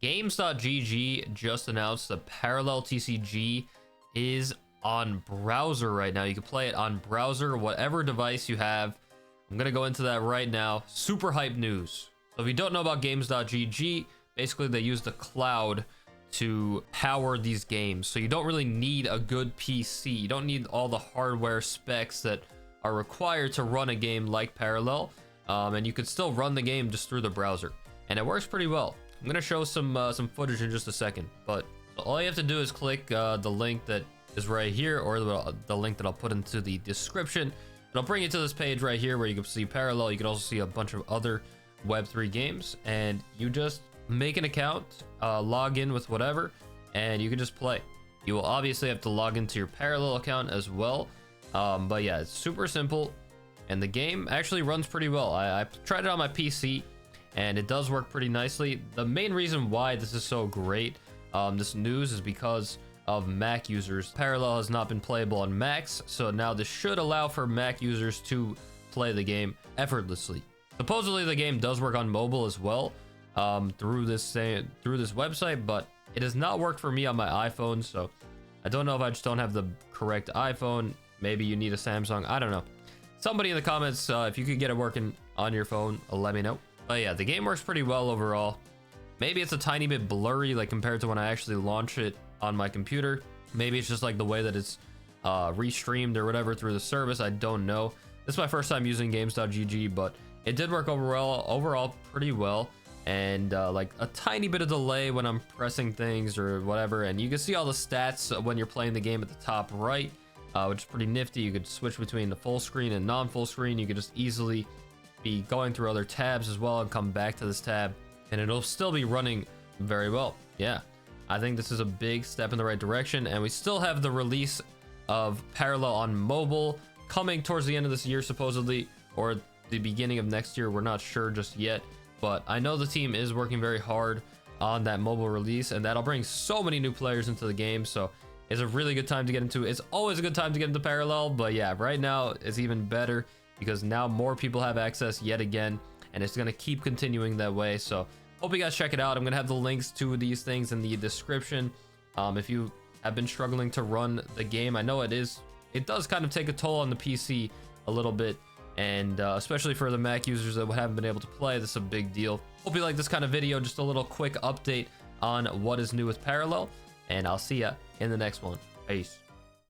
Games.gg just announced the Parallel TCG is on browser right now. You can play it on browser, whatever device you have. I'm going to go into that right now. Super hype news. So if you don't know about Games.gg, basically they use the cloud to power these games. So you don't really need a good PC. You don't need all the hardware specs that are required to run a game like Parallel. And you could still run the game just through the browser. And it works pretty well. I'm going to show some footage in just a second. But all you have to do is click the link that is right here, or the link that I'll put into the description. It'll bring you to this page right here where you can see Parallel. You can also see a bunch of other Web3 games, and you just make an account, log in with whatever, and you can just play. You will obviously have to log into your Parallel account as well, but yeah, it's super simple, and the game actually runs pretty well. I tried it on my PC, and it does work pretty nicely. The main reason why this is so great, this news, is because of Mac users. Parallel has not been playable on Macs, so now this should allow for Mac users to play the game effortlessly. Supposedly the game does work on mobile as well, through this website, but it has not worked for me on my iPhone, so I don't know if I just don't have the correct iPhone. Maybe you need a Samsung, I don't know. Somebody in the comments, if you could get it working on your phone, let me know. But yeah, the game works pretty well overall. Maybe it's a tiny bit blurry, like compared to when I actually launch it on my computer. Maybe it's just like the way that it's restreamed or whatever through the service. I don't know. This is my first time using Games.gg, but it did work overall pretty well. And like a tiny bit of delay when I'm pressing things or whatever. And you can see all the stats when you're playing the game at the top right, which is pretty nifty. You could switch between the full screen and non-full screen. You could just easily be going through other tabs as well and come back to this tab, and it'll still be running very well. Yeah, I think this is a big step in the right direction, and we still have the release of Parallel on mobile coming towards the end of this year supposedly, or the beginning of next year. We're not sure just yet, but I know the team is working very hard on that mobile release, and that'll bring so many new players into the game. So it's a really good time to get into. It's always a good time to get into Parallel, but yeah, right now it's even better because now more people have access yet again, and it's going to keep continuing that way. So hope you guys check it out. I'm going to have the links to these things in the description. If you have been struggling to run the game, I know it does kind of take a toll on the PC a little bit, and especially for the Mac users that haven't been able to play, this is a big deal. Hope you like this kind of video, just a little quick update on what is new with Parallel, and I'll see ya in the next one. Peace.